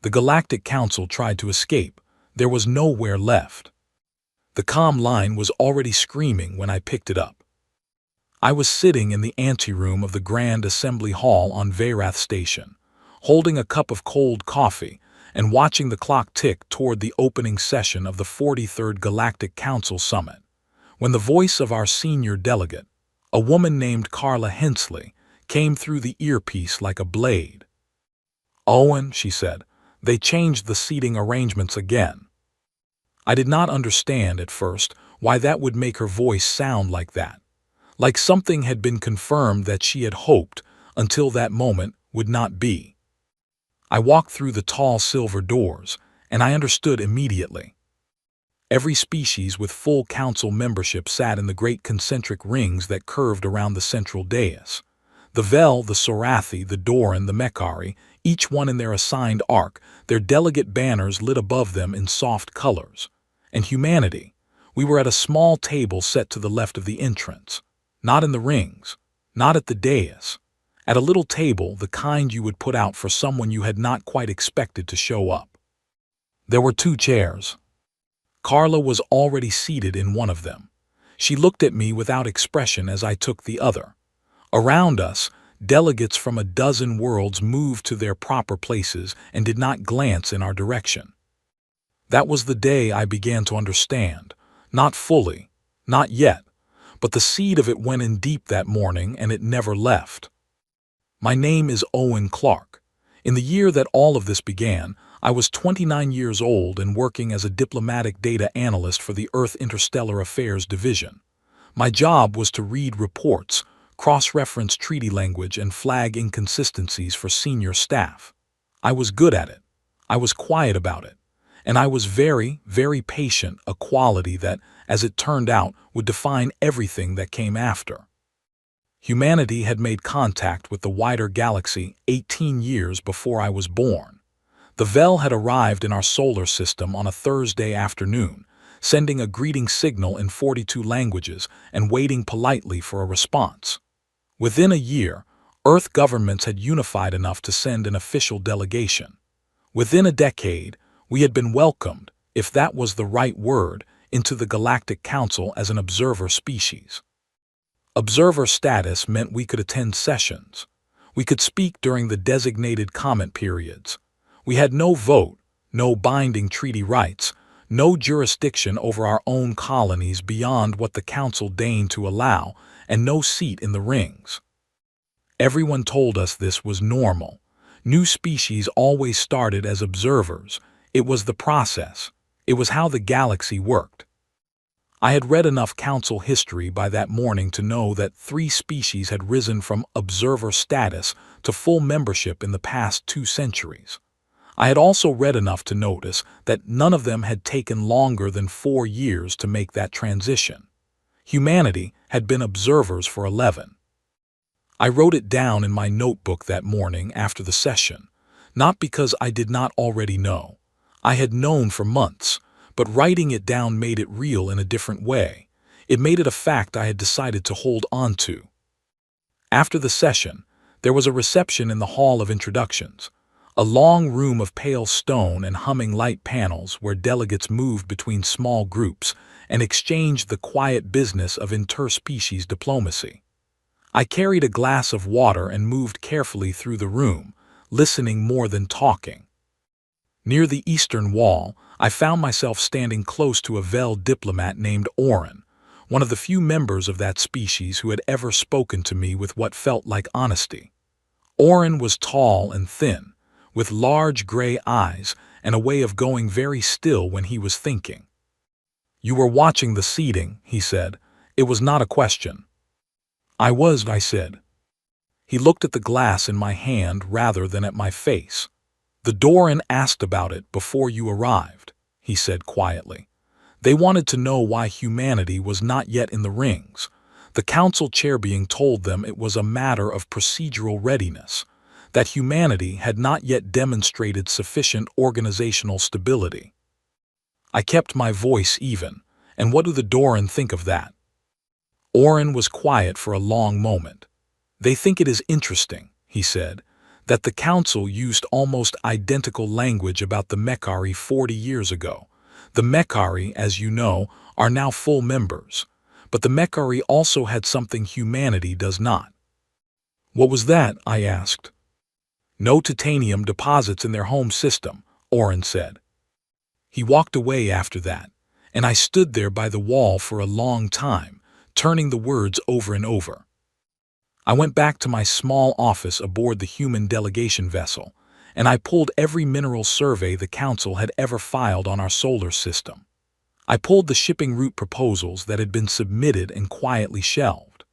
The Galactic Council tried to escape. There was nowhere left. The comm line was already screaming when I picked it up. I was sitting in the anteroom of the Grand Assembly Hall on Veyrath Station, holding a cup of cold coffee and watching the clock tick toward the opening session of the 43rd Galactic Council Summit, when the voice of our senior delegate, a woman named Carla Hensley, came through the earpiece like a blade. "Owen," she said, "they changed the seating arrangements again." I did not understand at first why that would make her voice sound like that, like something had been confirmed that she had hoped until that moment would not be. I walked through the tall silver doors, and I understood immediately. Every species with full council membership sat in the great concentric rings that curved around the central dais. The Vel, the Sorathi, the Doran, the Mechari, each one in their assigned arc, their delegate banners lit above them in soft colors. And humanity, we were at a small table set to the left of the entrance, not in the rings, not at the dais, at a little table, the kind you would put out for someone you had not quite expected to show up. There were 2 chairs. Carla was already seated in one of them. She looked at me without expression as I took the other. Around us, delegates from a dozen worlds moved to their proper places and did not glance in our direction. That was the day I began to understand, not fully, not yet, but the seed of it went in deep that morning and it never left. My name is Owen Clark. In the year that all of this began, I was 29 years old and working as a diplomatic data analyst for the Earth Interstellar Affairs Division. My job was to read reports, cross-reference treaty language, and flag inconsistencies for senior staff. I was good at it. I was quiet about it. And I was very, very patient, a quality that, as it turned out, would define everything that came after. Humanity had made contact with the wider galaxy 18 years before I was born. The Vel had arrived in our solar system on a Thursday afternoon, sending a greeting signal in 42 languages and waiting politely for a response. Within a year, Earth governments had unified enough to send an official delegation. Within a decade, we had been welcomed, if that was the right word, into the Galactic Council as an observer species. Observer status meant we could attend sessions. We could speak during the designated comment periods. We had no vote, no binding treaty rights, no jurisdiction over our own colonies beyond what the Council deigned to allow, and no seat in the rings. Everyone told us this was normal. New species always started as observers. It was the process. It was how the galaxy worked. I had read enough Council history by that morning to know that 3 species had risen from observer status to full membership in the past 2 centuries. I had also read enough to notice that none of them had taken longer than 4 years to make that transition. Humanity had been observers for 11. I wrote it down in my notebook that morning after the session, not because I did not already know. I had known for months, but writing it down made it real in a different way. It made it a fact I had decided to hold on to. After the session, there was a reception in the Hall of Introductions, a long room of pale stone and humming light panels where delegates moved between small groups and exchanged the quiet business of interspecies diplomacy. I carried a glass of water and moved carefully through the room, listening more than talking. Near the eastern wall, I found myself standing close to a Vel diplomat named Oren, one of the few members of that species who had ever spoken to me with what felt like honesty. Oren was tall and thin, with large gray eyes and a way of going very still when he was thinking. "You were watching the seating," he said. "It was not a question." "I was," I said. He looked at the glass in my hand rather than at my face. "The Doran asked about it before you arrived," he said quietly. "They wanted to know why humanity was not yet in the rings. The council chair being told them it was a matter of procedural readiness, that humanity had not yet demonstrated sufficient organizational stability." I kept my voice even, and what do the Doran think of that? Oren was quiet for a long moment. "They think it is interesting," he said. that the Council used almost identical language about the Mechari 40 years ago. The Mechari, as you know, are now full members, but the Mechari also had something humanity does not. What was that? I asked. No titanium deposits in their home system, Oren said. He walked away after that, and I stood there by the wall for a long time, turning the words over and over. I went back to my small office aboard the human delegation vessel, and I pulled every mineral survey the Council had ever filed on our solar system. I pulled the shipping route proposals that had been submitted and quietly shelved.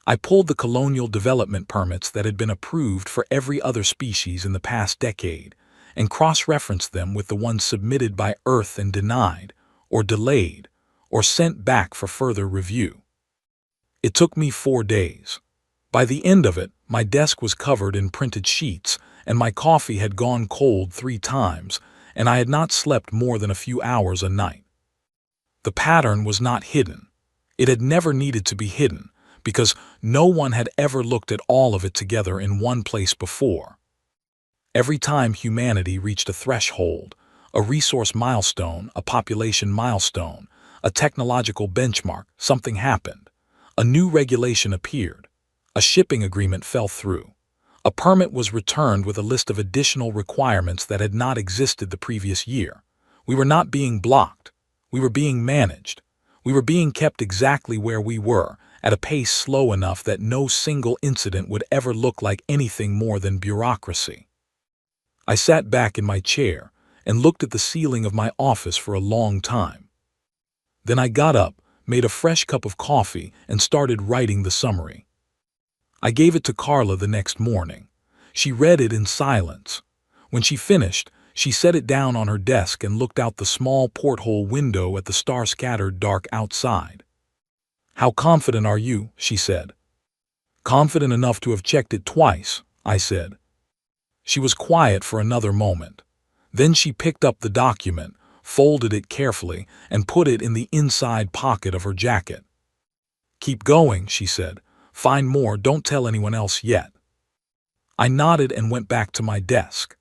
I pulled the colonial development permits that had been approved for every other species in the past decade, and cross-referenced them with the ones submitted by Earth and denied, or delayed, or sent back for further review. It took me 4 days. By the end of it, my desk was covered in printed sheets, and my coffee had gone cold 3 times, and I had not slept more than a few hours a night. The pattern was not hidden. It had never needed to be hidden, because no one had ever looked at all of it together in one place before. Every time humanity reached a threshold, a resource milestone, a population milestone, a technological benchmark, something happened. A new regulation appeared. A shipping agreement fell through. A permit was returned with a list of additional requirements that had not existed the previous year. We were not being blocked. We were being managed. We were being kept exactly where we were, at a pace slow enough that no single incident would ever look like anything more than bureaucracy. I sat back in my chair and looked at the ceiling of my office for a long time. Then I got up, made a fresh cup of coffee, and started writing the summary. I gave it to Carla the next morning. She read it in silence. When she finished, she set it down on her desk and looked out the small porthole window at the star-scattered dark outside. "How confident are you?" she said. "Confident enough to have checked it twice," I said. She was quiet for another moment. Then she picked up the document, folded it carefully, and put it in the inside pocket of her jacket. "Keep going," she said. "Find more, don't tell anyone else yet." I nodded and went back to my desk.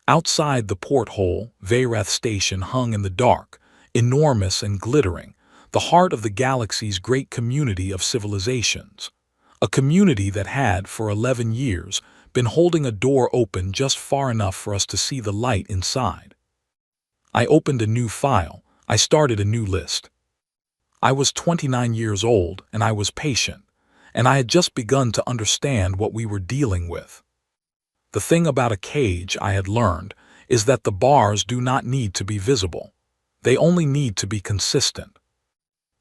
Outside the porthole, Vayreth Station hung in the dark, enormous and glittering, the heart of the galaxy's great community of civilizations. A community that had, for 11 years, been holding a door open just far enough for us to see the light inside. I opened a new file. I started a new list. I was 29 years old, and I was patient, and I had just begun to understand what we were dealing with. The thing about a cage, I had learned, is that the bars do not need to be visible. They only need to be consistent.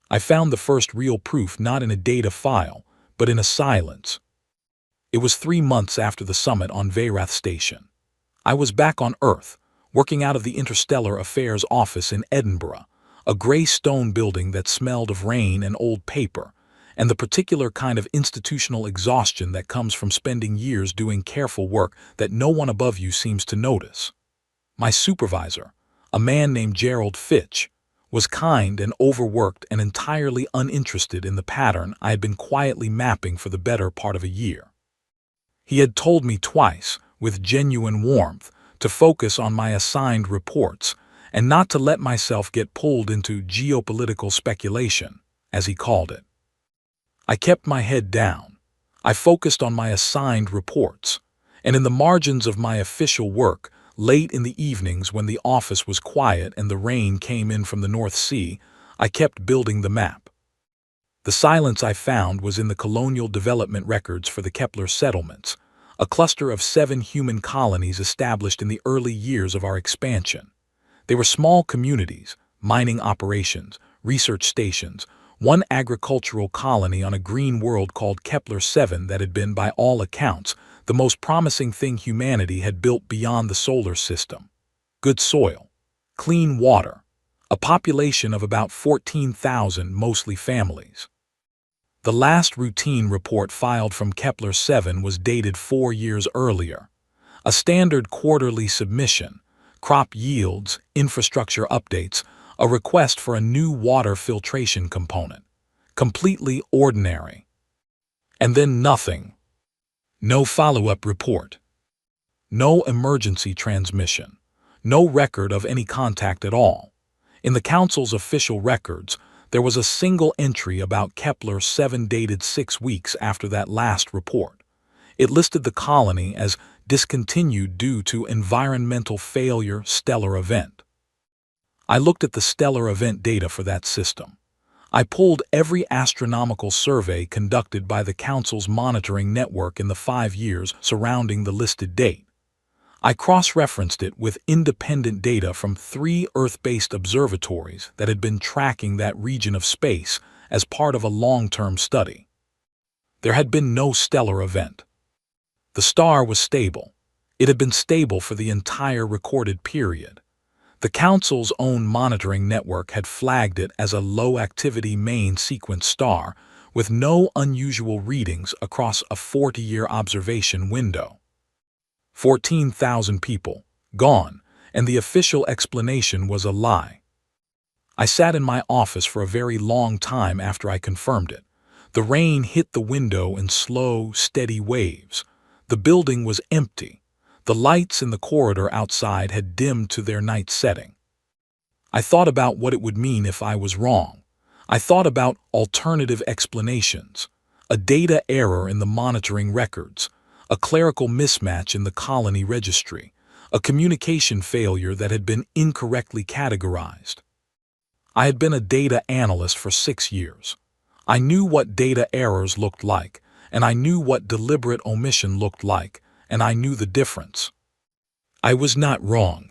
I found the first real proof not in a data file, but in a silence. It was 3 months after the summit on Vayreth Station. I was back on Earth, working out of the Interstellar Affairs office in Edinburgh, a gray stone building that smelled of rain and old paper, and the particular kind of institutional exhaustion that comes from spending years doing careful work that no one above you seems to notice. My supervisor, a man named Gerald Fitch, was kind and overworked and entirely uninterested in the pattern I had been quietly mapping for the better part of a year. He had told me twice, with genuine warmth, to focus on my assigned reports and not to let myself get pulled into geopolitical speculation, as he called it. I kept my head down. I focused on my assigned reports, and in the margins of my official work, late in the evenings when the office was quiet and the rain came in from the North Sea, I kept building the map. The silence I found was in the colonial development records for the Kepler settlements, a cluster of 7 human colonies established in the early years of our expansion. They were small communities, mining operations, research stations, one agricultural colony on a green world called Kepler 7 that had been, by all accounts, the most promising thing humanity had built beyond the solar system. Good soil, clean water, a population of about 14,000, mostly families. The last routine report filed from Kepler 7 was dated 4 years earlier. A standard quarterly submission, crop yields, infrastructure updates, a request for a new water filtration component. Completely ordinary. And then nothing. No follow-up report. No emergency transmission. No record of any contact at all. In the Council's official records, there was a single entry about Kepler-7 dated 6 weeks after that last report. It listed the colony as discontinued due to environmental failure stellar event. I looked at the stellar event data for that system. I pulled every astronomical survey conducted by the Council's monitoring network in the 5 years surrounding the listed date. I cross-referenced it with independent data from 3 Earth-based observatories that had been tracking that region of space as part of a long-term study. There had been no stellar event. The star was stable. It had been stable for the entire recorded period. The Council's own monitoring network had flagged it as a low-activity main sequence star with no unusual readings across a 40-year observation window. 14,000 people, gone, and the official explanation was a lie. I sat in my office for a very long time after I confirmed it. The rain hit the window in slow, steady waves. The building was empty. The lights in the corridor outside had dimmed to their night setting. I thought about what it would mean if I was wrong. I thought about alternative explanations, a data error in the monitoring records, a clerical mismatch in the colony registry, a communication failure that had been incorrectly categorized. I had been a data analyst for 6 years. I knew what data errors looked like, and I knew what deliberate omission looked like, and I knew the difference. I was not wrong.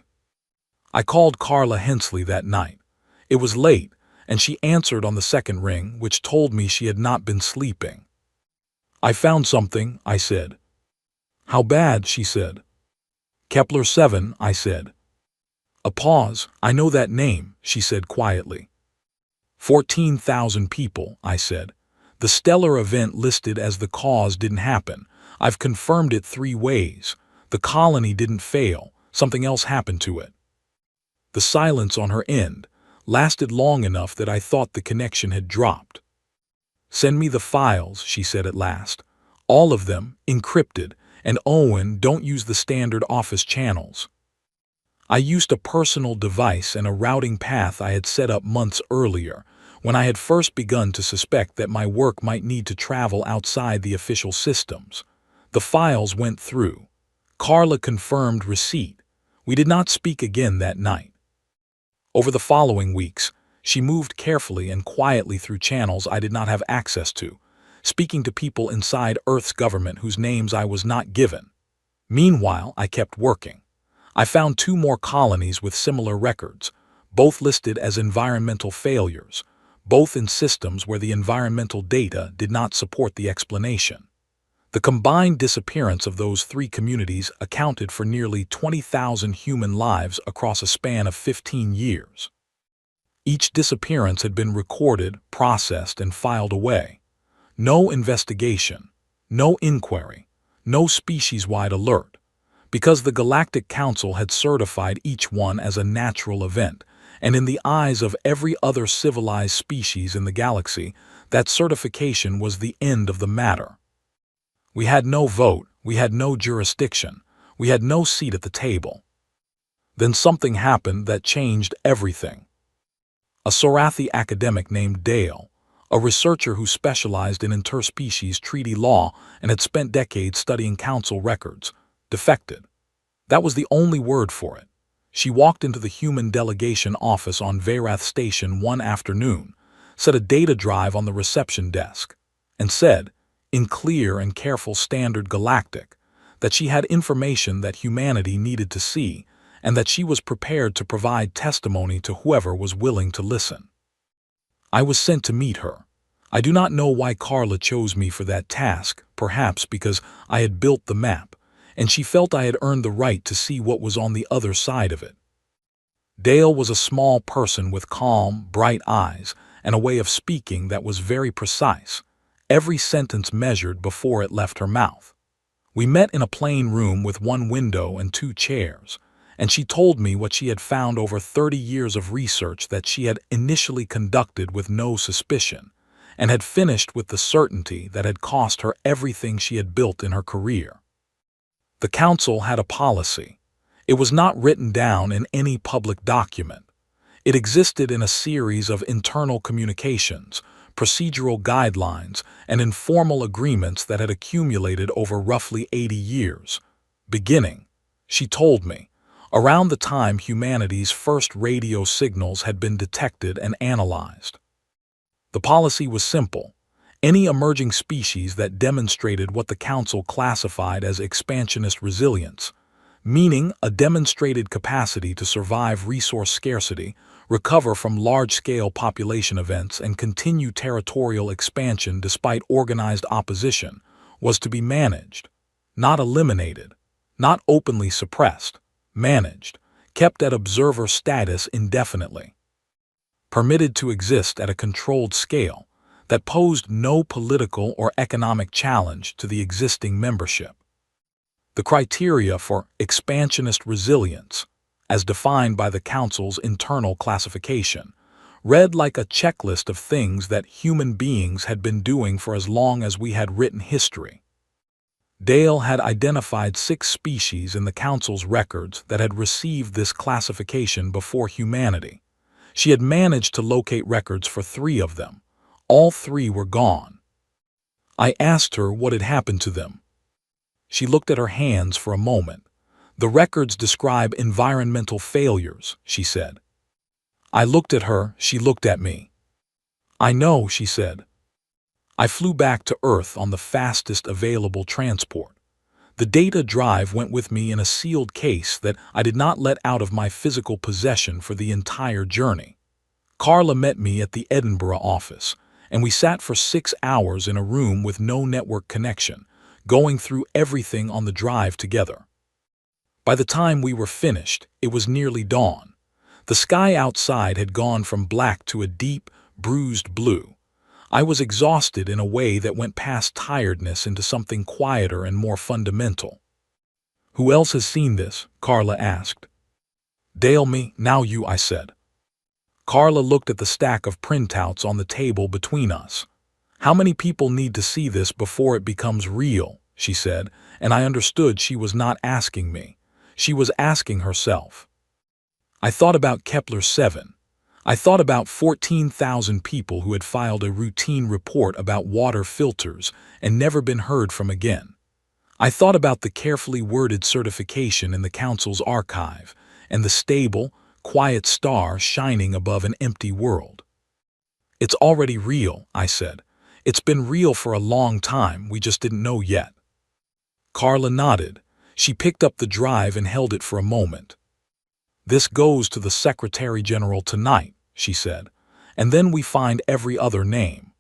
I called Carla Hensley that night. It was late, and she answered on the second ring, which told me she had not been sleeping. "I found something," I said. "How bad?" she said. "Kepler-7, I said. A pause. "I know that name," she said quietly. 14,000 people, I said. "The stellar event listed as the cause didn't happen. I've confirmed it 3 ways. The colony didn't fail. Something else happened to it." The silence on her end lasted long enough that I thought the connection had dropped. "Send me the files," she said at last. "All of them, encrypted. And Owen, don't use the standard office channels." I used a personal device and a routing path I had set up months earlier, when I had first begun to suspect that my work might need to travel outside the official systems. The files went through. Carla confirmed receipt. We did not speak again that night. Over the following weeks, she moved carefully and quietly through channels I did not have access to, speaking to people inside Earth's government whose names I was not given. Meanwhile, I kept working. I found 2 more colonies with similar records, both listed as environmental failures, both in systems where the environmental data did not support the explanation. The combined disappearance of those 3 communities accounted for nearly 20,000 human lives across a span of 15 years. Each disappearance had been recorded, processed, and filed away. No investigation, no inquiry, no species-wide alert, because the Galactic Council had certified each one as a natural event, and in the eyes of every other civilized species in the galaxy, that certification was the end of the matter. We had no vote, we had no jurisdiction, we had no seat at the table. Then something happened that changed everything. A Sorathi academic named Dale, a researcher who specialized in interspecies treaty law and had spent decades studying council records, defected. That was the only word for it. She walked into the human delegation office on Veyrath Station one afternoon, set a data drive on the reception desk, and said, in clear and careful standard Galactic, that she had information that humanity needed to see and that she was prepared to provide testimony to whoever was willing to listen. I was sent to meet her. I do not know why Carla chose me for that task, perhaps because I had built the map, and she felt I had earned the right to see what was on the other side of it. Dale was a small person with calm, bright eyes and a way of speaking that was very precise, every sentence measured before it left her mouth. We met in a plain room with 1 window and 2 chairs, and she told me what she had found over 30 years of research that she had initially conducted with no suspicion, and had finished with the certainty that had cost her everything she had built in her career. The council had a policy. It was not written down in any public document. It existed in a series of internal communications, procedural guidelines, and informal agreements that had accumulated over roughly 80 years. Beginning, she told me, around the time humanity's first radio signals had been detected and analyzed. The policy was simple. Any emerging species that demonstrated what the Council classified as expansionist resilience, meaning a demonstrated capacity to survive resource scarcity, recover from large-scale population events, and continue territorial expansion despite organized opposition, was to be managed, not eliminated, not openly suppressed, managed, kept at observer status indefinitely, permitted to exist at a controlled scale that posed no political or economic challenge to the existing membership. The criteria for expansionist resilience, as defined by the Council's internal classification, read like a checklist of things that human beings had been doing for as long as we had written history. Dale had identified 6 species in the Council's records that had received this classification before humanity. She had managed to locate records for 3 of them. All 3 were gone. I asked her what had happened to them. She looked at her hands for a moment. The records describe environmental failures, she said. I looked at her, she looked at me. I know, she said. I flew back to Earth on the fastest available transport. The data drive went with me in a sealed case that I did not let out of my physical possession for the entire journey. Carla met me at the Edinburgh office, and we sat for 6 hours in a room with no network connection, going through everything on the drive together. By the time we were finished, it was nearly dawn. The sky outside had gone from black to a deep, bruised blue. I was exhausted in a way that went past tiredness into something quieter and more fundamental. Who else has seen this? Carla asked. Dale, me, now you, I said. Carla looked at the stack of printouts on the table between us. How many people need to see this before it becomes real? She said, and I understood she was not asking me. She was asking herself. I thought about Kepler-7. I thought about 14,000 people who had filed a routine report about water filters and never been heard from again. I thought about the carefully worded certification in the Council's archive and the stable, quiet star shining above an empty world. It's already real, I said. It's been real for a long time, we just didn't know yet. Carla nodded. She picked up the drive and held it for a moment. This goes to the Secretary General tonight, she said, and then we find every other name.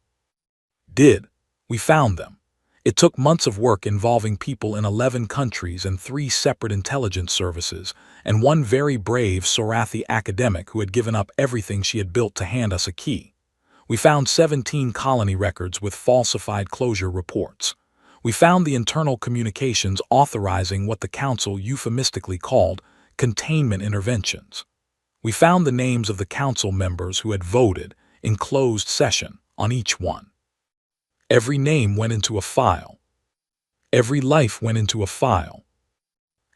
We found them. It took months of work involving people in 11 countries and 3 separate intelligence services, and one very brave Sorathi academic who had given up everything she had built to hand us a key. We found 17 colony records with falsified closure reports. We found the internal communications authorizing what the Council euphemistically called containment interventions. We found the names of the Council members who had voted, in closed session, on each one. Every name went into a file. Every life went into a file.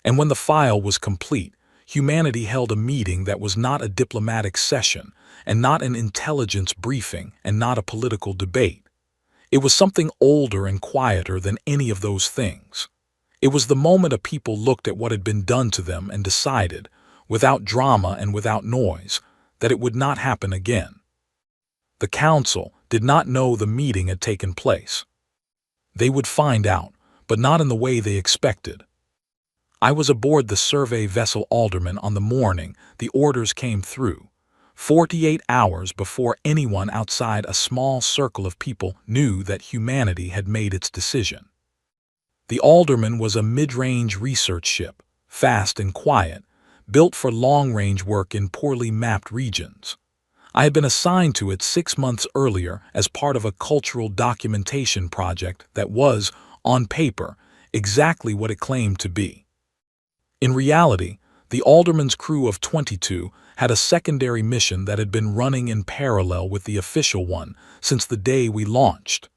And when the file was complete, humanity held a meeting that was not a diplomatic session, and not an intelligence briefing, and not a political debate. It was something older and quieter than any of those things. It was the moment a people looked at what had been done to them and decided, without drama and without noise, that it would not happen again. The Council did not know the meeting had taken place. They would find out, but not in the way they expected. I was aboard the survey vessel Alderman on the morning the orders came through, 48 hours before anyone outside a small circle of people knew that humanity had made its decision. The Alderman was a mid-range research ship, fast and quiet, built for long-range work in poorly mapped regions. I had been assigned to it 6 months earlier as part of a cultural documentation project that was, on paper, exactly what it claimed to be. In reality, the Alderman's crew of 22 had a secondary mission that had been running in parallel with the official one since the day we launched.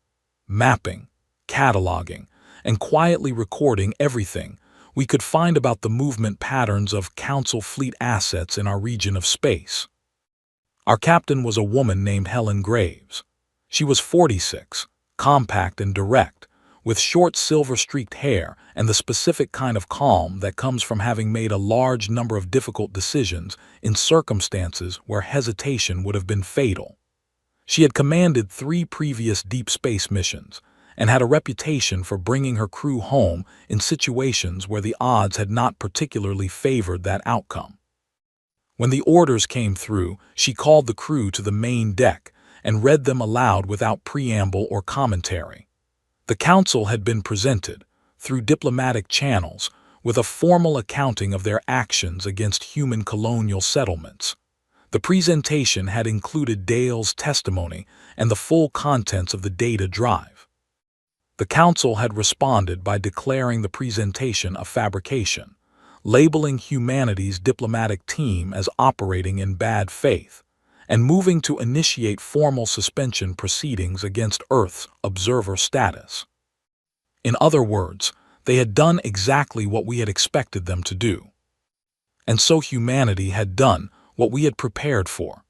Mapping, cataloging, and quietly recording everything we could find about the movement patterns of Council fleet assets in our region of space. Our captain was a woman named Helen Graves. She was 46, compact and direct, with short silver-streaked hair and the specific kind of calm that comes from having made a large number of difficult decisions in circumstances where hesitation would have been fatal. She had commanded 3 previous deep space missions and had a reputation for bringing her crew home in situations where the odds had not particularly favored that outcome. When the orders came through, she called the crew to the main deck and read them aloud without preamble or commentary. The Council had been presented, through diplomatic channels, with a formal accounting of their actions against human colonial settlements. The presentation had included Dale's testimony and the full contents of the data drive. The Council had responded by declaring the presentation a fabrication, labeling humanity's diplomatic team as operating in bad faith, and moving to initiate formal suspension proceedings against Earth's observer status. In other words, they had done exactly what we had expected them to do. And so humanity had done what we had prepared for.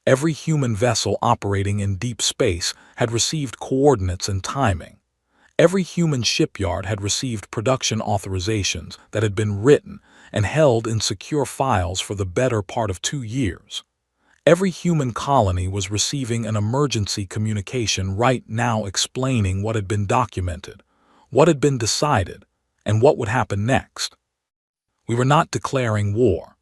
Every human vessel operating in deep space had received coordinates and timing. Every human shipyard had received production authorizations that had been written and held in secure files for the better part of 2 years. Every human colony was receiving an emergency communication right now explaining what had been documented, what had been decided, and what would happen next. We were not declaring war.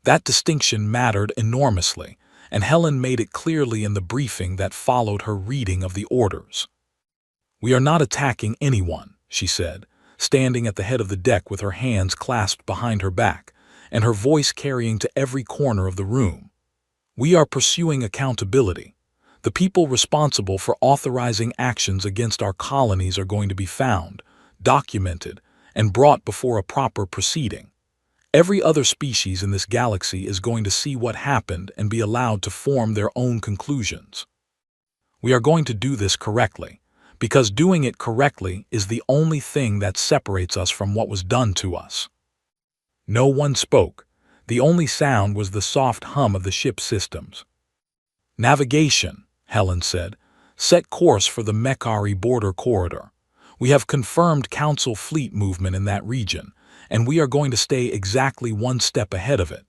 That distinction mattered enormously, and Helen made it clearly in the briefing that followed her reading of the orders. "We are not attacking anyone," she said, standing at the head of the deck with her hands clasped behind her back, and her voice carrying to every corner of the room. "We are pursuing accountability. The people responsible for authorizing actions against our colonies are going to be found, documented, and brought before a proper proceeding. Every other species in this galaxy is going to see what happened and be allowed to form their own conclusions. We are going to do this correctly, because doing it correctly is the only thing that separates us from what was done to us." No one spoke. The only sound was the soft hum of the ship's systems. "Navigation," Helen said. "Set course for the Mechari border corridor. We have confirmed Council fleet movement in that region, and we are going to stay exactly 1 step ahead of it."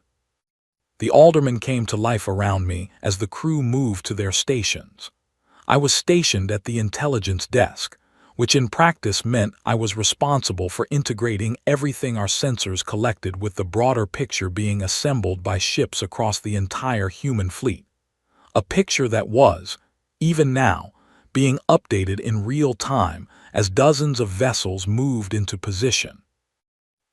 The alderman came to life around me as the crew moved to their stations. I was stationed at the intelligence desk, which in practice meant I was responsible for integrating everything our sensors collected with the broader picture being assembled by ships across the entire human fleet. A picture that was, even now, being updated in real time as dozens of vessels moved into position.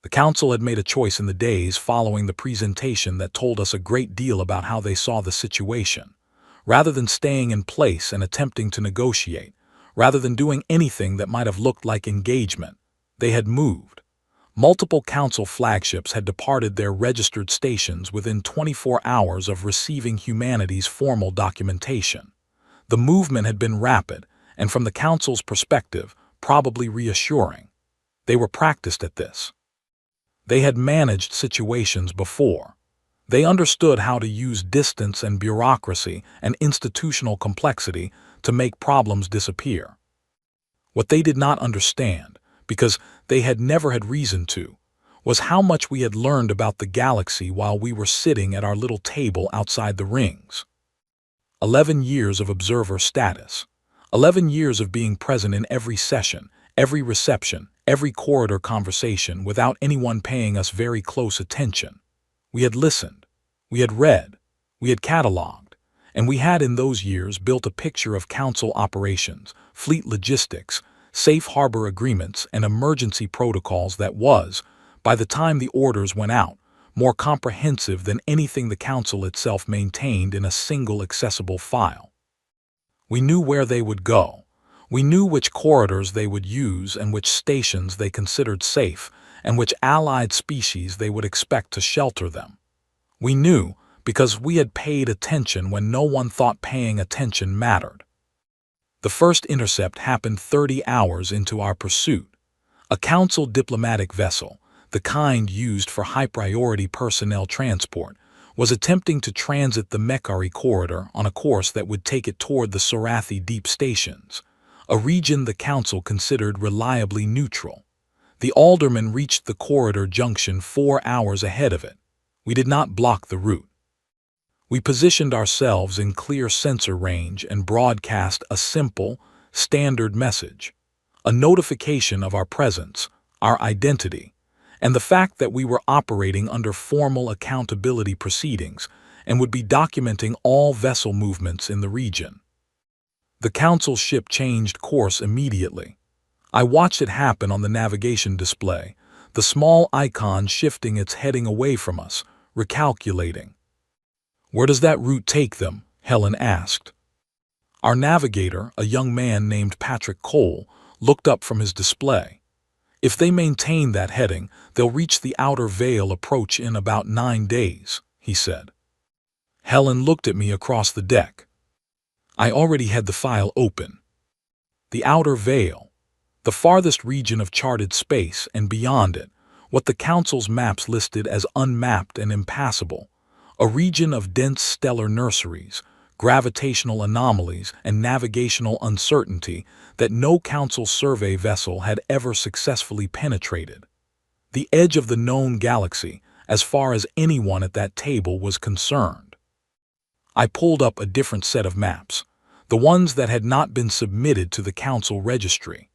The Council had made a choice in the days following the presentation that told us a great deal about how they saw the situation. Rather than staying in place and attempting to negotiate, rather than doing anything that might have looked like engagement, they had moved. Multiple Council flagships had departed their registered stations within 24 hours of receiving humanity's formal documentation. The movement had been rapid, and from the Council's perspective, probably reassuring. They were practiced at this. They had managed situations before. They understood how to use distance and bureaucracy and institutional complexity to make problems disappear. What they did not understand, because they had never had reason to, was how much we had learned about the galaxy while we were sitting at our little table outside the rings. 11 years of observer status. 11 years of being present in every session, every reception, every corridor conversation without anyone paying us very close attention. We had listened, we had read, we had cataloged, and we had in those years built a picture of Council operations, fleet logistics, safe harbor agreements, and emergency protocols that was, by the time the orders went out, more comprehensive than anything the Council itself maintained in a single accessible file. We knew where they would go. We knew which corridors they would use and which stations they considered safe and which allied species they would expect to shelter them. We knew because we had paid attention when no one thought paying attention mattered. The first intercept happened 30 hours into our pursuit. A council diplomatic vessel, the kind used for high-priority personnel transport, was attempting to transit the Mekari corridor on a course that would take it toward the Sorathi deep stations, a region the council considered reliably neutral. The alderman reached the corridor junction 4 hours ahead of it. We did not block the route. We positioned ourselves in clear sensor range and broadcast a simple, standard message, a notification of our presence, our identity, and the fact that we were operating under formal accountability proceedings and would be documenting all vessel movements in the region. The council ship changed course immediately. I watched it happen on the navigation display, the small icon shifting its heading away from us, recalculating. "Where does that route take them?" Helen asked. Our navigator, a young man named Patrick Cole, looked up from his display. "If they maintain that heading, they'll reach the outer Veil approach in about 9 days, he said. Helen looked at me across the deck. I already had the file open. The outer Veil, the farthest region of charted space, and beyond it, what the Council's maps listed as unmapped and impassable, a region of dense stellar nurseries, gravitational anomalies, and navigational uncertainty that no Council survey vessel had ever successfully penetrated. The edge of the known galaxy, as far as anyone at that table was concerned. I pulled up a different set of maps, the ones that had not been submitted to the Council registry.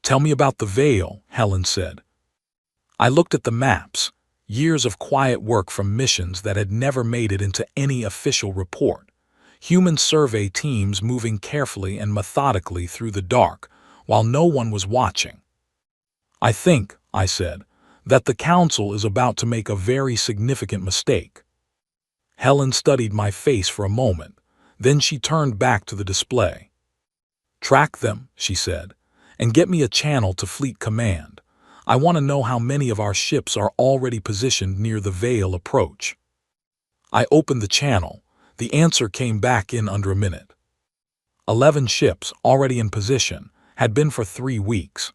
"Tell me about the Veil," Helen said. I looked at the maps, years of quiet work from missions that had never made it into any official report, human survey teams moving carefully and methodically through the dark while no one was watching. "I think," I said, "that the Council is about to make a very significant mistake." Helen studied my face for a moment, then she turned back to the display. "Track them," she said, "and get me a channel to Fleet Command. I want to know how many of our ships are already positioned near the Veil approach." I opened the channel. The answer came back in under a minute. 11 ships, already in position, had been for 3 weeks.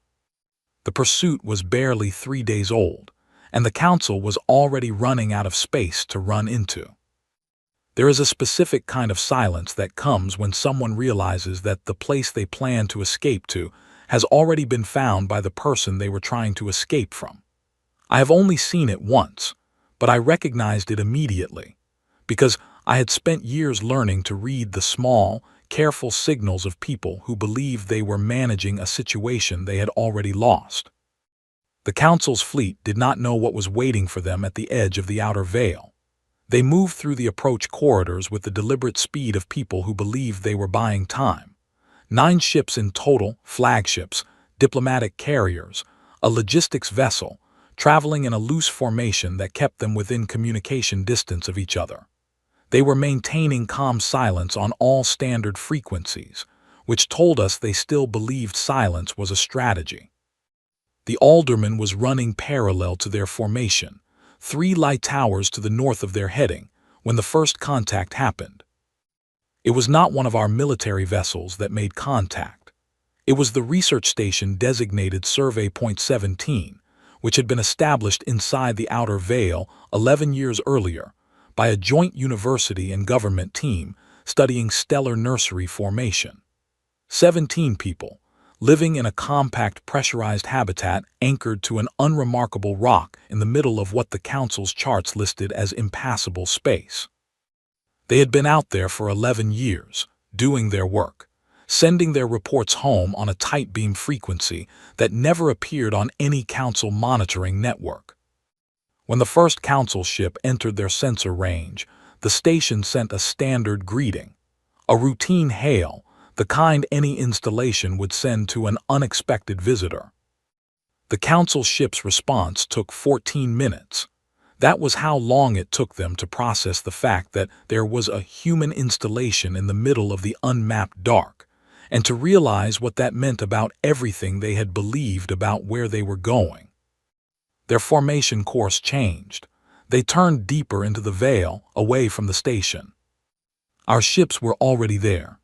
The pursuit was barely 3 days old, and the Council was already running out of space to run into. There is a specific kind of silence that comes when someone realizes that the place they plan to escape to has already been found by the person they were trying to escape from. I have only seen it once, but I recognized it immediately, because I had spent years learning to read the small, careful signals of people who believed they were managing a situation they had already lost. The Council's fleet did not know what was waiting for them at the edge of the outer Veil. They moved through the approach corridors with the deliberate speed of people who believed they were buying time. 9 ships in total, flagships, diplomatic carriers, a logistics vessel, traveling in a loose formation that kept them within communication distance of each other. They were maintaining calm silence on all standard frequencies, which told us they still believed silence was a strategy. The alderman was running parallel to their formation, 3 light towers to the north of their heading, when the first contact happened. It was not one of our military vessels that made contact. It was the research station designated Survey Point 17, which had been established inside the outer Veil 11 years earlier by a joint university and government team studying stellar nursery formation. 17 people, living in a compact pressurized habitat anchored to an unremarkable rock in the middle of what the Council's charts listed as impassable space. They had been out there for 11 years, doing their work, sending their reports home on a tight beam frequency that never appeared on any Council monitoring network. When the first Council ship entered their sensor range, the station sent a standard greeting, a routine hail, the kind any installation would send to an unexpected visitor. The Council ship's response took 14 minutes. That was how long it took them to process the fact that there was a human installation in the middle of the unmapped dark, and to realize what that meant about everything they had believed about where they were going. Their formation course changed. They turned deeper into the Veil, away from the station. Our ships were already there.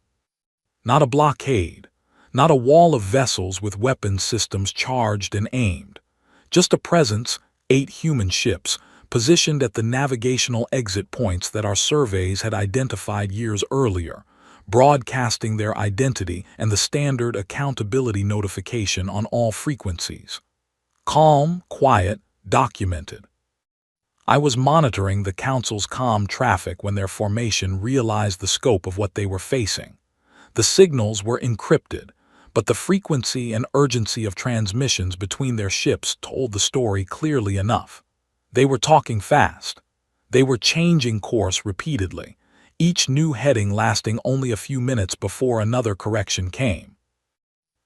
Not a blockade, Not a wall of vessels with weapons systems charged and aimed. Just a presence, 8 human ships, positioned at the navigational exit points that our surveys had identified years earlier, broadcasting their identity and the standard accountability notification on all frequencies. Calm, quiet, documented. I was monitoring the Council's comm traffic when their formation realized the scope of what they were facing. The signals were encrypted, but the frequency and urgency of transmissions between their ships told the story clearly enough. They were talking fast. They were changing course repeatedly, each new heading lasting only a few minutes before another correction came.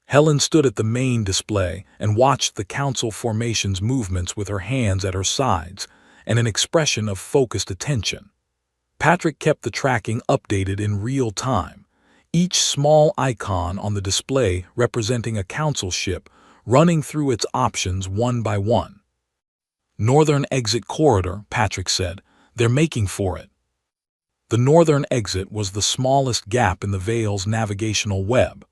Helen stood at the main display and watched the Council formation's movements with her hands at her sides and an expression of focused attention. Patrick kept the tracking updated in real time, each small icon on the display representing a Council ship running through its options one by one. Northern exit corridor, Patrick said. They're making for it. The northern exit was the smallest gap in the Veil's navigational web,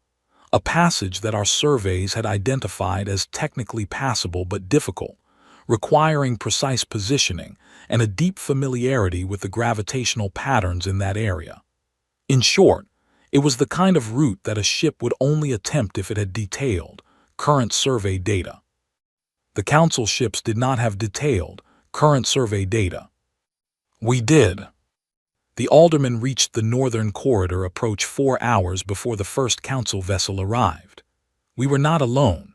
a passage that our surveys had identified as technically passable but difficult, requiring precise positioning and a deep familiarity with the gravitational patterns in that area. In short, it was the kind of route that a ship would only attempt if it had detailed, current survey data. The Council ships did not have detailed, current survey data. We did. The Alderman reached the northern corridor approach 4 hours before the first Council vessel arrived. We were not alone.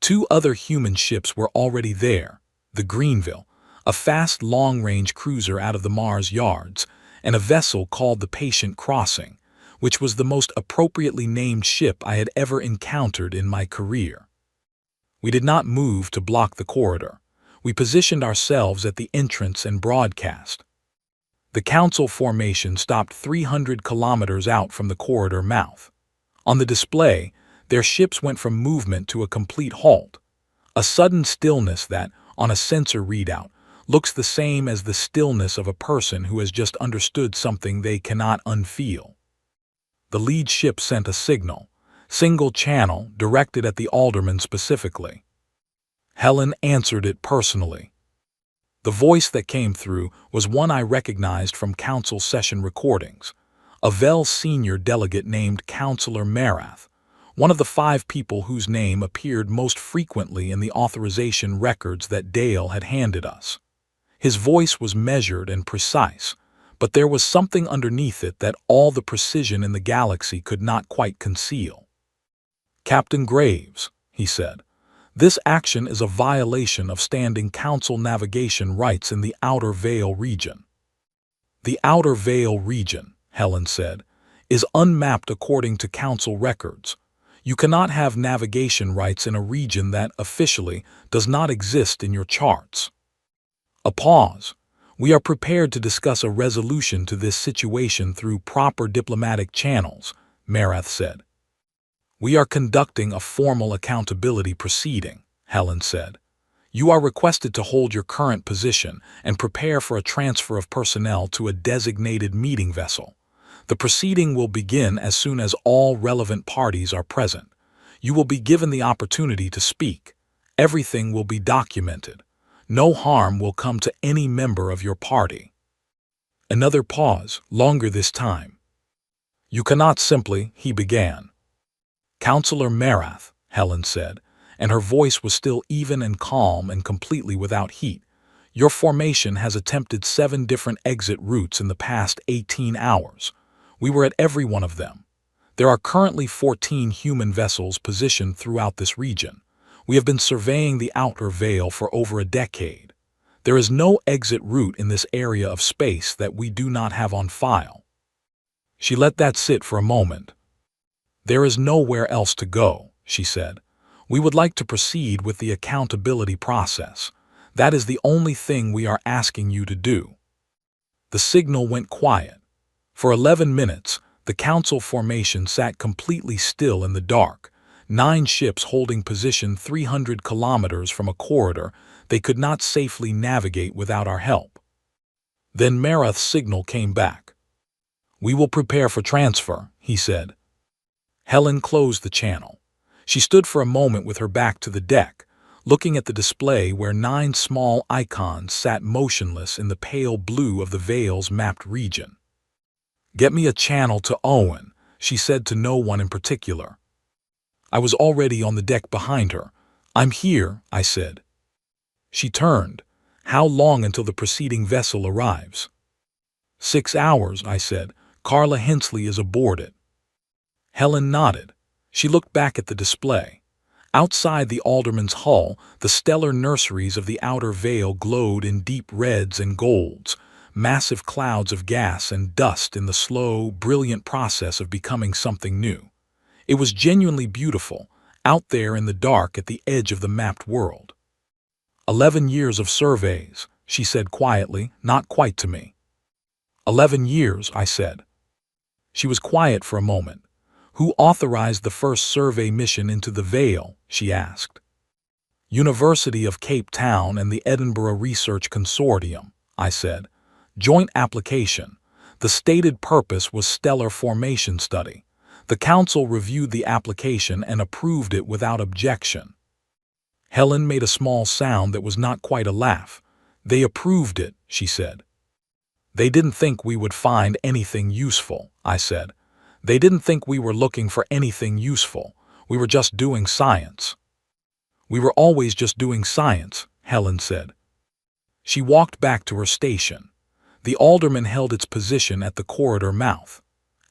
2 other human ships were already there, the Greenville, a fast long-range cruiser out of the Mars yards, and a vessel called the Patient Crossing, which was the most appropriately named ship I had ever encountered in my career. We did not move to block the corridor. We positioned ourselves at the entrance and broadcast. The Council formation stopped 300 kilometers out from the corridor mouth. On the display, their ships went from movement to a complete halt, a sudden stillness that, on a sensor readout, looks the same as the stillness of a person who has just understood something they cannot unfeel. The lead ship sent a signal, single channel, directed at the Alderman specifically. Helen answered it personally. The voice that came through was one I recognized from Council session recordings, a Vel senior delegate named Councillor Marath, one of the 5 people whose name appeared most frequently in the authorization records that Dale had handed us. His voice was measured and precise, but there was something underneath it that all the precision in the galaxy could not quite conceal. "Captain Graves," he said, "this action is a violation of standing Council navigation rights in the Outer Veil region." "The Outer Veil region," Helen said, "is unmapped according to Council records. You cannot have navigation rights in a region that, officially, does not exist in your charts." A pause. "We are prepared to discuss a resolution to this situation through proper diplomatic channels," Marath said. "We are conducting a formal accountability proceeding," Helen said. "You are requested to hold your current position and prepare for a transfer of personnel to a designated meeting vessel. The proceeding will begin as soon as all relevant parties are present. You will be given the opportunity to speak. Everything will be documented. No harm will come to any member of your party." Another pause, longer this time. "You cannot simply," he began. "Councillor Marath," Helen said, and her voice was still even and calm and completely without heat. "Your formation has attempted 7 different exit routes in the past 18 hours. We were at every one of them. There are currently 14 human vessels positioned throughout this region. We have been surveying the Outer Veil for over a decade. There is no exit route in this area of space that we do not have on file." She let that sit for a moment. "There is nowhere else to go," she said. "We would like to proceed with the accountability process. That is the only thing we are asking you to do." The signal went quiet. For 11 minutes, the Council formation sat completely still in the dark, 9 ships holding position 300 kilometers from a corridor they could not safely navigate without our help. Then Marath's signal came back. "We will prepare for transfer," he said. Helen closed the channel. She stood for a moment with her back to the deck, looking at the display where 9 small icons sat motionless in the pale blue of the Veil's mapped region. "Get me a channel to Owen," she said to no one in particular. I was already on the deck behind her. "I'm here," I said. She turned. "How long until the preceding vessel arrives?" 6 hours, I said. "Carla Hensley is aboard it." Helen nodded. She looked back at the display. Outside the alderman's hull, the stellar nurseries of the outer veil glowed in deep reds and golds, massive clouds of gas and dust in the slow, brilliant process of becoming something new. It was genuinely beautiful, out there in the dark at the edge of the mapped world. 11 years of surveys, she said quietly, not quite to me. 11 years, I said. She was quiet for a moment. "Who authorized the first survey mission into the Veil?" she asked. "University of Cape Town and the Edinburgh Research Consortium," I said. "Joint application. The stated purpose was stellar formation study. The council reviewed the application and approved it without objection." Helen made a small sound that was not quite a laugh. "They approved it," she said. "They didn't think we would find anything useful," I said. "They didn't think we were looking for anything useful. We were just doing science." "We were always just doing science," Helen said. She walked back to her station. The alderman held its position at the corridor mouth.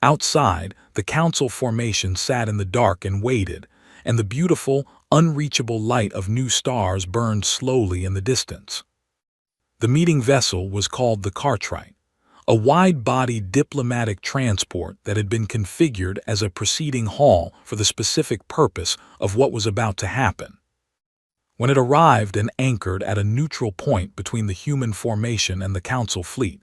Outside, the council formation sat in the dark and waited, and the beautiful, unreachable light of new stars burned slowly in the distance. The meeting vessel was called the Cartwright, a wide-bodied diplomatic transport that had been configured as a preceding hall for the specific purpose of what was about to happen. When it arrived and anchored at a neutral point between the human formation and the council fleet,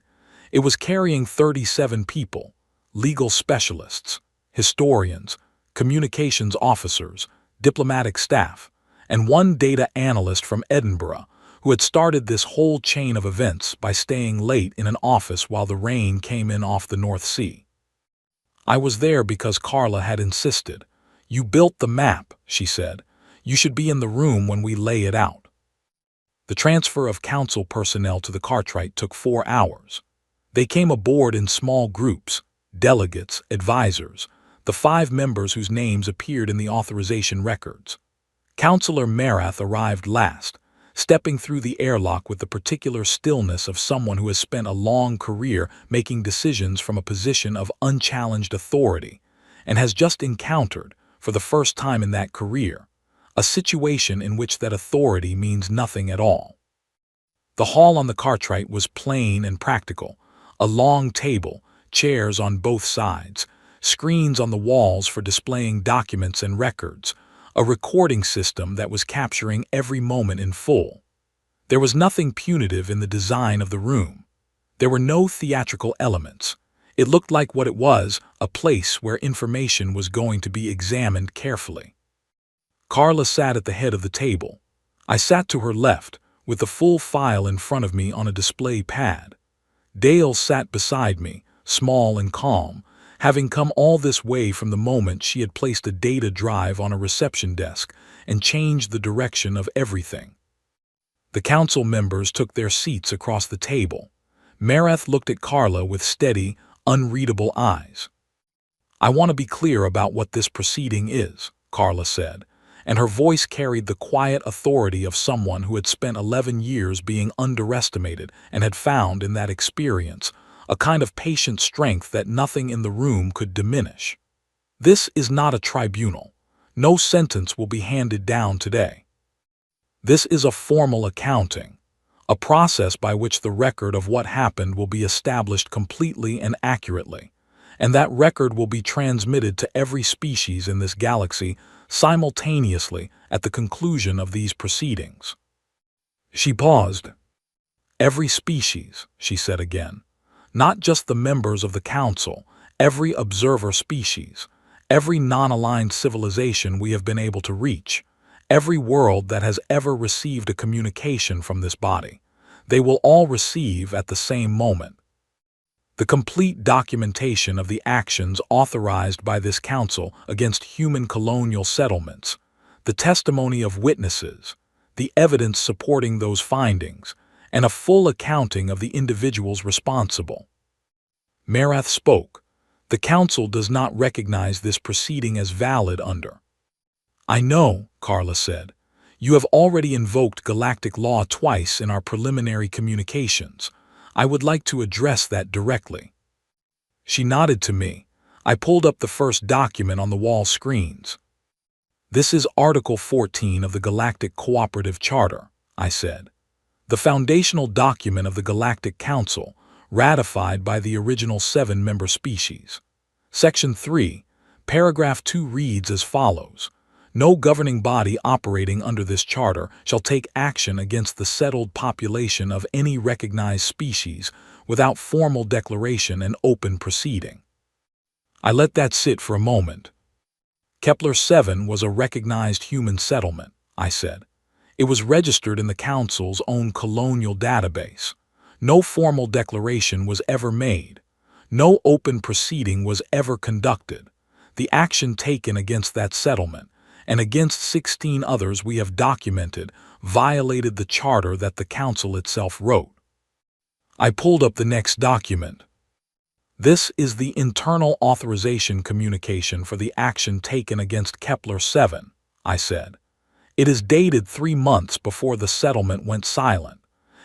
it was carrying 37 people, legal specialists, historians, communications officers, diplomatic staff, and one data analyst from Edinburgh, who had started this whole chain of events by staying late in an office while the rain came in off the North Sea. I was there because Carla had insisted. "You built the map," she said. "You should be in the room when we lay it out." The transfer of council personnel to the Cartwright took 4 hours. They came aboard in small groups, delegates, advisors, the 5 members whose names appeared in the authorization records. Councillor Marath arrived last, stepping through the airlock with the particular stillness of someone who has spent a long career making decisions from a position of unchallenged authority, and has just encountered, for the first time in that career, a situation in which that authority means nothing at all. The hall on the Cartwright was plain and practical, a long table, chairs on both sides, screens on the walls for displaying documents and records, a recording system that was capturing every moment in full. There was nothing punitive in the design of the room. There were no theatrical elements. It looked like what it was, a place where information was going to be examined carefully. Carla sat at the head of the table. I sat to her left, with the full file in front of me on a display pad. Dale sat beside me, small and calm, having come all this way from the moment she had placed a data drive on a reception desk and changed the direction of everything. The council members took their seats across the table. Marath looked at Carla with steady, unreadable eyes. "I want to be clear about what this proceeding is," Carla said, and her voice carried the quiet authority of someone who had spent 11 years being underestimated and had found in that experience a kind of patient strength that nothing in the room could diminish. "This is not a tribunal. No sentence will be handed down today. This is a formal accounting, a process by which the record of what happened will be established completely and accurately, and that record will be transmitted to every species in this galaxy simultaneously at the conclusion of these proceedings." She paused. "Every species," she said again. "Not just the members of the council, every observer species, every non-aligned civilization we have been able to reach, every world that has ever received a communication from this body. They will all receive at the same moment." The complete documentation of the actions authorized by this council against human colonial settlements, the testimony of witnesses, the evidence supporting those findings, and a full accounting of the individuals responsible. Marath spoke. The council does not recognize this proceeding as valid under. I know, Carla said. You have already invoked galactic law twice in our preliminary communications. I would like to address that directly. She nodded to me. I pulled up the first document on the wall screens. This is Article 14 of the Galactic Cooperative Charter, I said. The foundational document of the Galactic Council, ratified by the original 7 member species. Section 3, Paragraph 2 reads as follows. No governing body operating under this charter shall take action against the settled population of any recognized species without formal declaration and open proceeding. I let that sit for a moment. Kepler-7 was a recognized human settlement, I said. It was registered in the Council's own colonial database. No formal declaration was ever made. No open proceeding was ever conducted. The action taken against that settlement, and against 16 others we have documented, violated the charter that the Council itself wrote. I pulled up the next document. This is the internal authorization communication for the action taken against Kepler-7, I said. It is dated 3 months before the settlement went silent.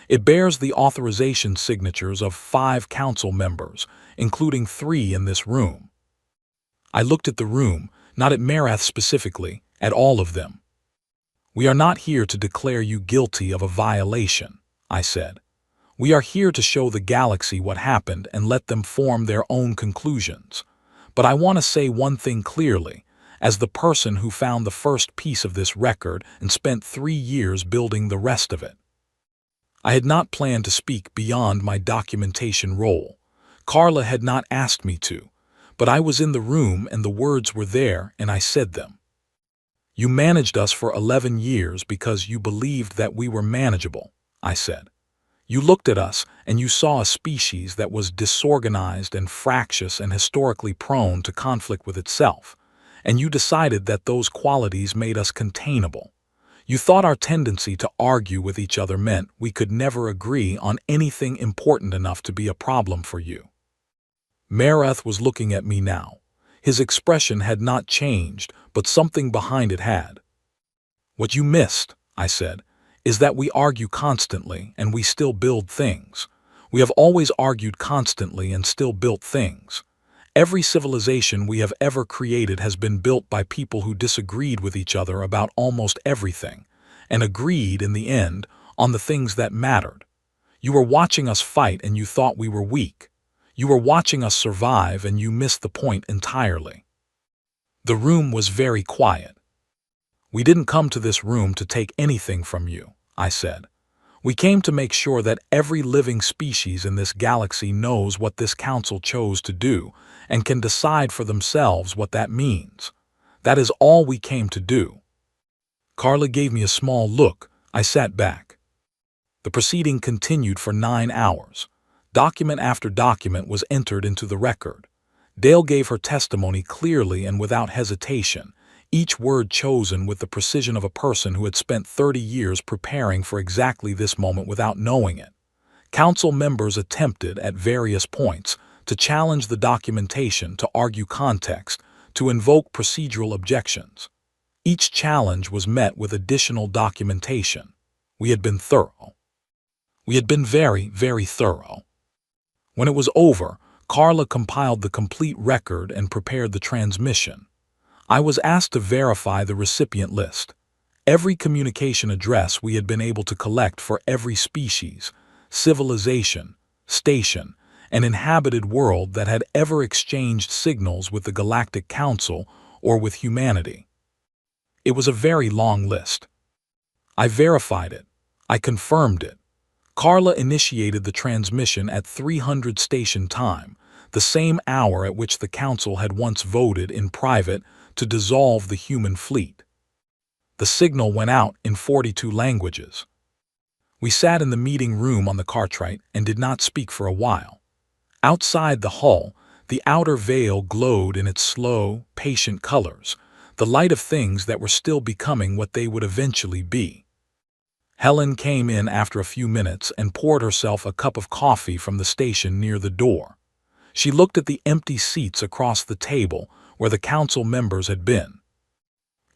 It bears the authorization signatures of 5 council members, including 3 in this room. I looked at the room, not at Marath specifically, at all of them. We are not here to declare you guilty of a violation, I said. We are here to show the galaxy what happened and let them form their own conclusions. But I want to say one thing clearly, as the person who found the first piece of this record and spent 3 years building the rest of it. I had not planned to speak beyond my documentation role. Carla had not asked me to, but I was in the room and the words were there and I said them. You managed us for 11 years because you believed that we were manageable, I said. You looked at us and you saw a species that was disorganized and fractious and historically prone to conflict with itself, and you decided that those qualities made us containable. You thought our tendency to argue with each other meant we could never agree on anything important enough to be a problem for you. Marath was looking at me now. His expression had not changed, but something behind it had. What you missed, I said, is that we argue constantly and we still build things. We have always argued constantly and still built things. Every civilization we have ever created has been built by people who disagreed with each other about almost everything, and agreed in the end on the things that mattered. You were watching us fight and you thought we were weak. You were watching us survive and you missed the point entirely. The room was very quiet. We didn't come to this room to take anything from you, I said. We came to make sure that every living species in this galaxy knows what this council chose to do and can decide for themselves what that means. That is all we came to do. Carla gave me a small look. I sat back. The proceeding continued for 9 hours. Document after document was entered into the record. Dale gave her testimony clearly and without hesitation, each word chosen with the precision of a person who had spent 30 years preparing for exactly this moment without knowing it. Council members attempted, at various points, to challenge the documentation, to argue context, to invoke procedural objections. Each challenge was met with additional documentation. We had been thorough. We had been very, very thorough. When it was over, Carla compiled the complete record and prepared the transmission. I was asked to verify the recipient list. Every communication address we had been able to collect for every species, civilization, station, and inhabited world that had ever exchanged signals with the Galactic Council or with humanity. It was a very long list. I verified it. I confirmed it. Carla initiated the transmission at 300 station time, the same hour at which the Council had once voted in private to dissolve the human fleet. The signal went out in 42 languages. We sat in the meeting room on the Cartwright and did not speak for a while. Outside the hull, the outer veil glowed in its slow, patient colors, the light of things that were still becoming what they would eventually be. Helen came in after a few minutes and poured herself a cup of coffee from the station near the door. She looked at the empty seats across the table where the council members had been.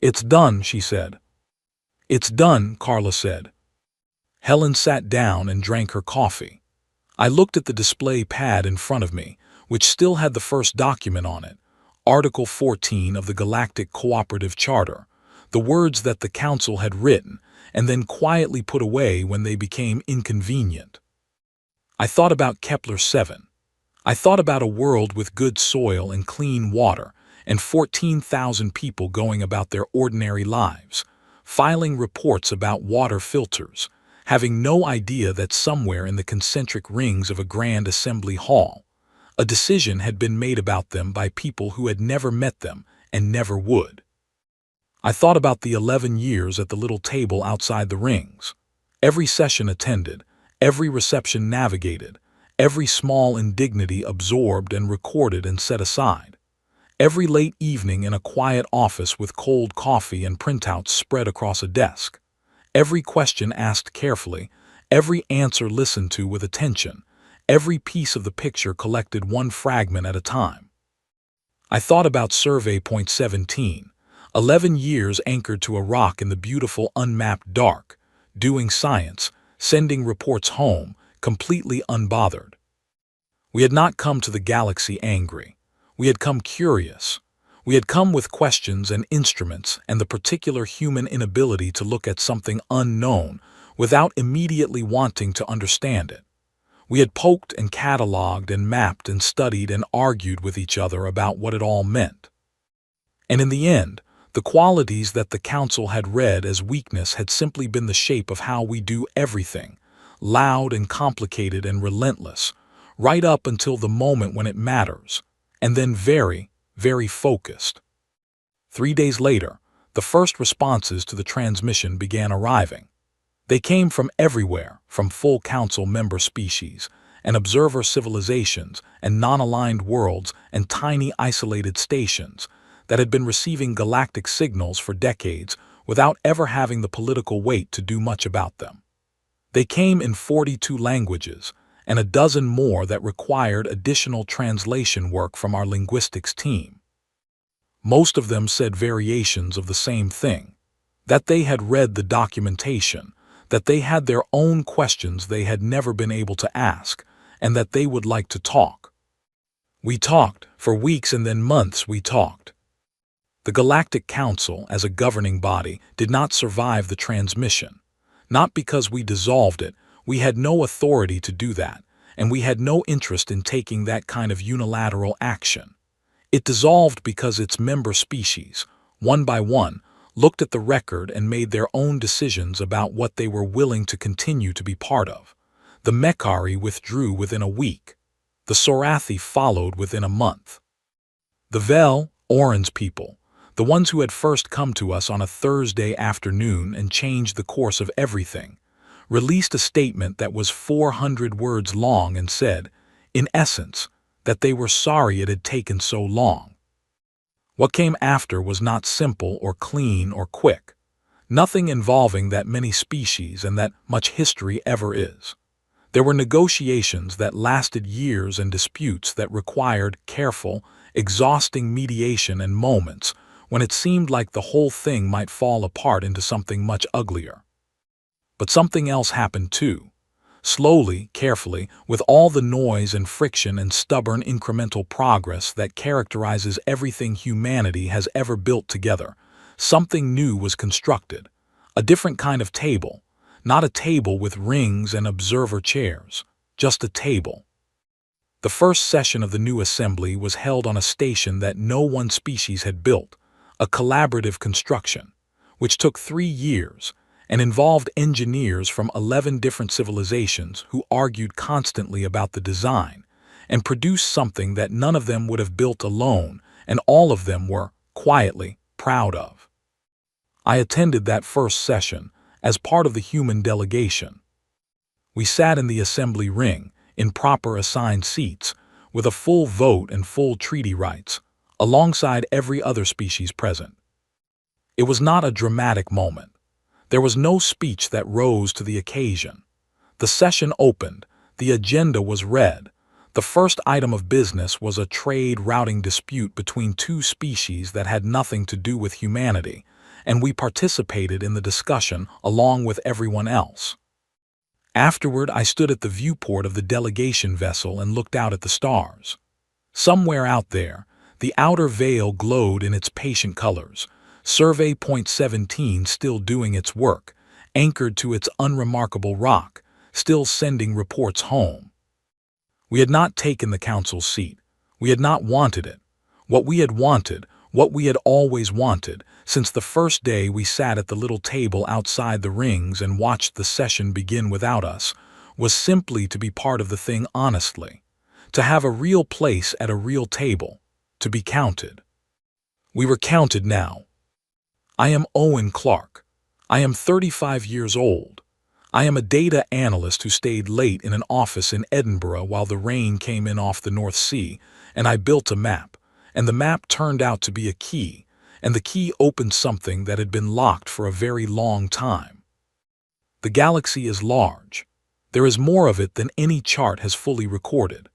"It's done," she said. "It's done," Carla said. Helen sat down and drank her coffee. I looked at the display pad in front of me, which still had the first document on it, Article 14 of the Galactic Cooperative Charter, the words that the council had written and then quietly put away when they became inconvenient. I thought about Kepler 7. I thought about a world with good soil and clean water, and 14,000 people going about their ordinary lives, filing reports about water filters, having no idea that somewhere in the concentric rings of a grand assembly hall, a decision had been made about them by people who had never met them and never would. I thought about the 11 years at the little table outside the rings, every session attended, every reception navigated, every small indignity absorbed and recorded and set aside, every late evening in a quiet office with cold coffee and printouts spread across a desk, every question asked carefully, every answer listened to with attention, every piece of the picture collected one fragment at a time. I thought about Survey Point 17, 11 years anchored to a rock in the beautiful unmapped dark, doing science, sending reports home, completely unbothered. We had not come to the galaxy angry. We had come curious. We had come with questions and instruments and the particular human inability to look at something unknown without immediately wanting to understand it. We had poked and cataloged and mapped and studied and argued with each other about what it all meant. And in the end, the qualities that the council had read as weakness had simply been the shape of how we do everything, loud and complicated and relentless, right up until the moment when it matters, and then very, very focused. 3 days later, the first responses to the transmission began arriving. They came from everywhere, from full council member species, and observer civilizations, and non-aligned worlds, and tiny isolated stations that had been receiving galactic signals for decades without ever having the political weight to do much about them. They came in 42 languages, and a dozen more that required additional translation work from our linguistics team. Most of them said variations of the same thing, that they had read the documentation, that they had their own questions they had never been able to ask, and that they would like to talk. We talked, for weeks and then months we talked. The Galactic Council, as a governing body, did not survive the transmission. Not because we dissolved it, we had no authority to do that, and we had no interest in taking that kind of unilateral action. It dissolved because its member species, one by one, looked at the record and made their own decisions about what they were willing to continue to be part of. The Mechari withdrew within a week. The Sorathi followed within a month. The Vel, Oran's people, the ones who had first come to us on a Thursday afternoon and changed the course of everything, released a statement that was 400 words long and said, in essence, that they were sorry it had taken so long. What came after was not simple or clean or quick, nothing involving that many species and that much history ever is. There were negotiations that lasted years and disputes that required careful, exhausting mediation and moments when it seemed like the whole thing might fall apart into something much uglier. But something else happened too. Slowly, carefully, with all the noise and friction and stubborn incremental progress that characterizes everything humanity has ever built together, something new was constructed. A different kind of table. Not a table with rings and observer chairs, just a table. The first session of the new assembly was held on a station that no one species had built, a collaborative construction, which took 3 years and involved engineers from 11 different civilizations who argued constantly about the design and produced something that none of them would have built alone and all of them were, quietly, proud of. I attended that first session as part of the human delegation. We sat in the assembly ring, in proper assigned seats, with a full vote and full treaty rights, alongside every other species present. It was not a dramatic moment. There was no speech that rose to the occasion. The session opened, the agenda was read. The first item of business was a trade routing dispute between two species that had nothing to do with humanity, and we participated in the discussion along with everyone else. Afterward, I stood at the viewport of the delegation vessel and looked out at the stars. Somewhere out there, the outer veil glowed in its patient colors, Survey Point 17 still doing its work, anchored to its unremarkable rock, still sending reports home. We had not taken the council's seat. We had not wanted it. What we had wanted, what we had always wanted, since the first day we sat at the little table outside the rings and watched the session begin without us, was simply to be part of the thing honestly, to have a real place at a real table, to be counted. We were counted now. I am Owen Clark. I am 35 years old. I am a data analyst who stayed late in an office in Edinburgh while the rain came in off the North Sea, and I built a map, and the map turned out to be a key, and the key opened something that had been locked for a very long time. The galaxy is large. There is more of it than any chart has fully recorded.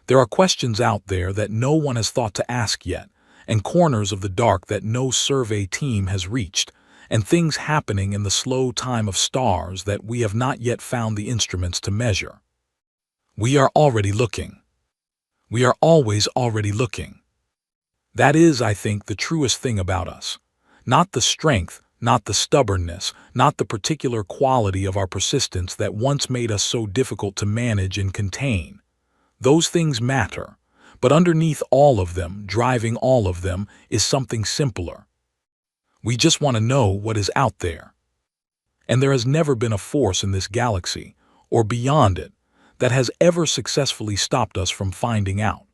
There are questions out there that no one has thought to ask yet, and corners of the dark that no survey team has reached, and things happening in the slow time of stars that we have not yet found the instruments to measure. We are already looking. We are always already looking. That is, I think, the truest thing about us. Not the strength, not the stubbornness, not the particular quality of our persistence that once made us so difficult to manage and contain. Those things matter, but underneath all of them, driving all of them, is something simpler. We just want to know what is out there. And there has never been a force in this galaxy, or beyond it, that has ever successfully stopped us from finding out.